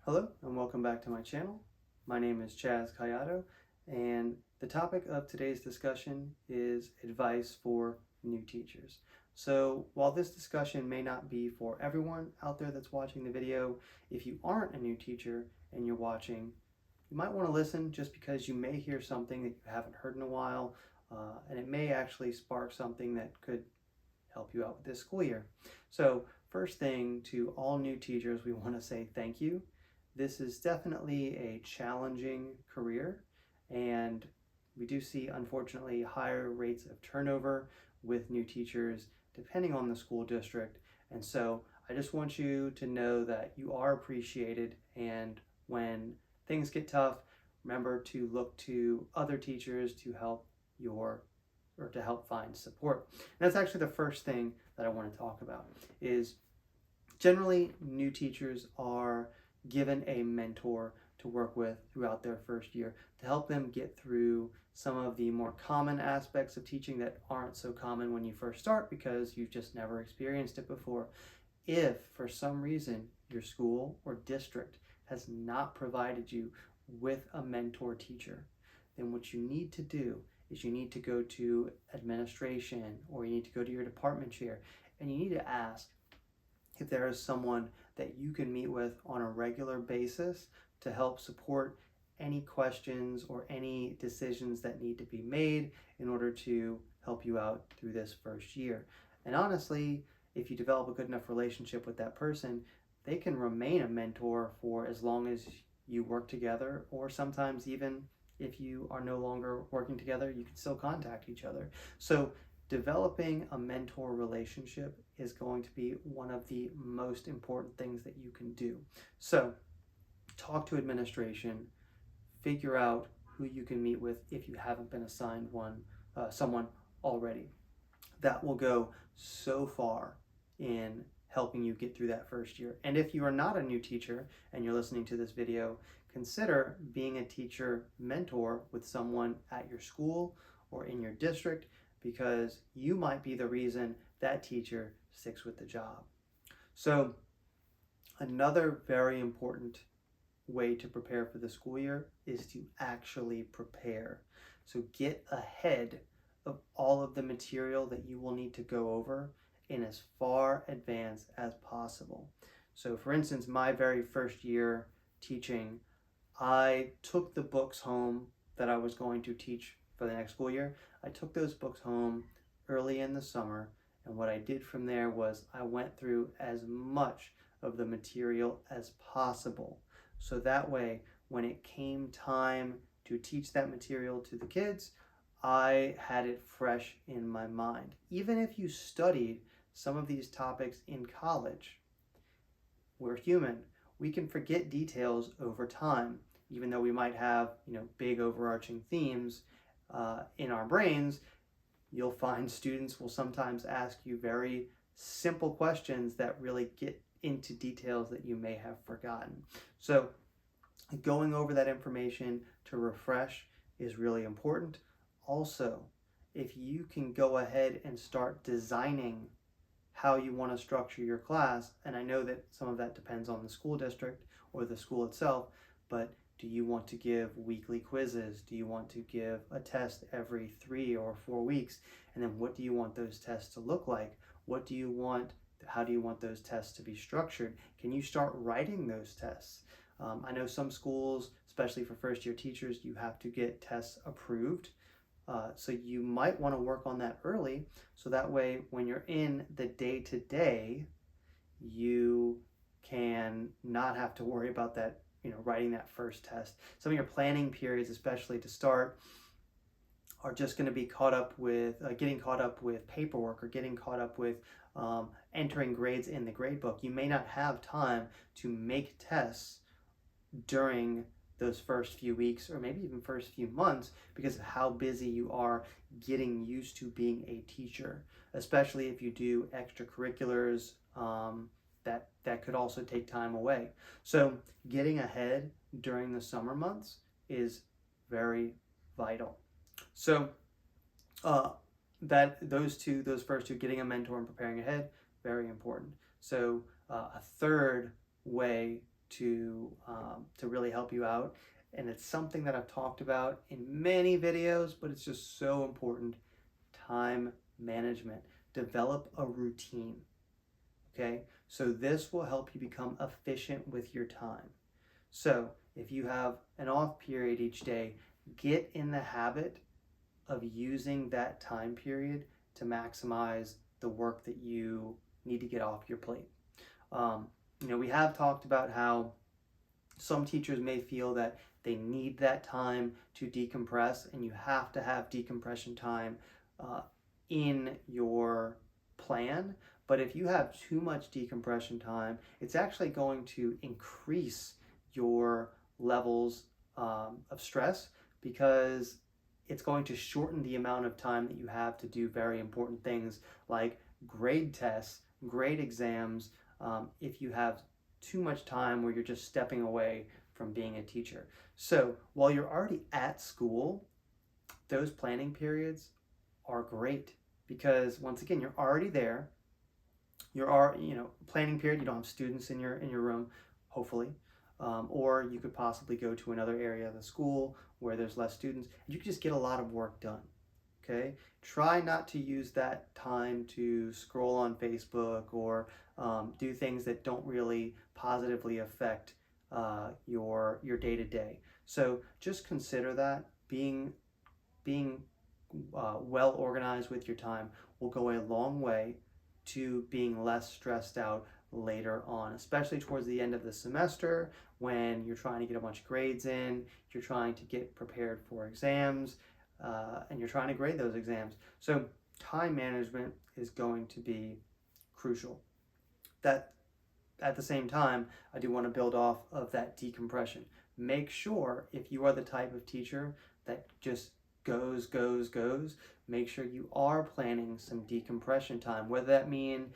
Hello and welcome back to my channel. My name is Chaz Kayado, and the topic of today's discussion is advice for new teachers. So while this discussion may not be for everyone out there that's watching the video, if you aren't a new teacher and you're watching, you might want to listen just because you may hear something that you haven't heard in a while, and it may actually spark something that could help you out with this school year. So first thing, to all new teachers, we want to say thank you. This is definitely a challenging career, and we do see, unfortunately, higher rates of turnover with new teachers depending on the school district. And so I just want you to know that you are appreciated, and when things get tough, remember to look to other teachers to help your or to help find support. And that's actually the first thing that I want to talk about is generally new teachers are given a mentor to work with throughout their first year to help them get through some of the more common aspects of teaching that aren't so common when you first start because you've just never experienced it before. If for some reason your school or district has not provided you with a mentor teacher, then what you need to do is you need to go to administration or you need to go to your department chair and you need to ask if there is someone that you can meet with on a regular basis to help support any questions or any decisions that need to be made in order to help you out through this first year. And honestly, if you develop a good enough relationship with that person, they can remain a mentor for as long as you work together, or sometimes even if you are no longer working together, you can still contact each other. So developing a mentor relationship is going to be one of the most important things that you can do. So talk to administration, figure out who you can meet with if you haven't been assigned someone already. That will go so far in helping you get through that first year. And if you are not a new teacher and you're listening to this video, consider being a teacher mentor with someone at your school or in your district, because you might be the reason that teacher sticks with the job. So another very important way to prepare for the school year is to actually prepare. So get ahead of all of the material that you will need to go over in as far advance as possible. So for instance, my very first year teaching, I took the books home that I was going to teach for the next school year. I took those books home early in the summer, and what I did from there was I went through as much of the material as possible. So that way, when it came time to teach that material to the kids, I had it fresh in my mind. Even if you studied some of these topics in college, we're human. We can forget details over time, even though we might have, big overarching themes in our brains. You'll find students will sometimes ask you very simple questions that really get into details that you may have forgotten. So going over that information to refresh is really important. Also, if you can go ahead and start designing how you want to structure your class, and I know that some of that depends on the school district or the school itself, but do you want to give weekly quizzes? Do you want to give a test every 3 or 4 weeks? And then what do you want those tests to look like? What do you want? How do you want those tests to be structured? Can you start writing those tests? I know some schools, especially for first year teachers, you have to get tests approved. So you might want to work on that early, so that way when you're in the day-to-day, you can not have to worry about that, writing that first test. Some of your planning periods, especially to start, are just going to be caught up with getting caught up with paperwork or getting caught up with entering grades in the grade book. You may not have time to make tests during those first few weeks or maybe even first few months because of how busy you are getting used to being a teacher, especially if you do extracurriculars. That could also take time away. So getting ahead during the summer months is very vital. So those first two, getting a mentor and preparing ahead, very important. So a third way to really help you out. And it's something that I've talked about in many videos, but it's just so important. Time management. Develop a routine. Okay, so this will help you become efficient with your time. So if you have an off period each day, get in the habit of using that time period to maximize the work that you need to get off your plate. We have talked about how some teachers may feel that they need that time to decompress, and you have to have decompression time in your plan. But if you have too much decompression time, it's actually going to increase your levels of stress, because it's going to shorten the amount of time that you have to do very important things like grade tests, grade exams, if you have too much time where you're just stepping away from being a teacher. So while you're already at school, those planning periods are great, because once again, you're already there. Planning period, you don't have students in your room, hopefully. Or you could possibly go to another area of the school where there's less students. You can just get a lot of work done. Okay, try not to use that time to scroll on Facebook or do things that don't really positively affect your day-to-day. So just consider that being well organized with your time will go a long way to being less stressed out later on, especially towards the end of the semester when you're trying to get a bunch of grades in, you're trying to get prepared for exams, and you're trying to grade those exams. So time management is going to be crucial. That at the same time, I do want to build off of that decompression. Make sure, if you are the type of teacher that just goes, make sure you are planning some decompression time. Whether that mean,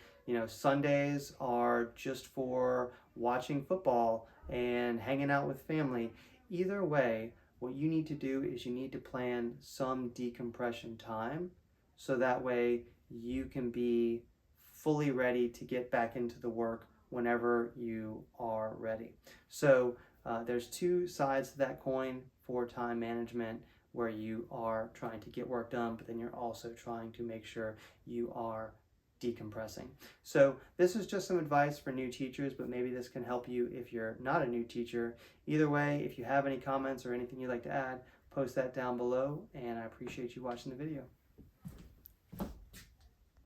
Sundays are just for watching football and hanging out with family. Either way, what you need to do is you need to plan some decompression time, so that way you can be fully ready to get back into the work whenever you are ready. So there's two sides to that coin for time management, where you are trying to get work done, but then you're also trying to make sure you are decompressing. So this is just some advice for new teachers, but maybe this can help you if you're not a new teacher. Either way, if you have any comments or anything you'd like to add, post that down below, and I appreciate you watching the video.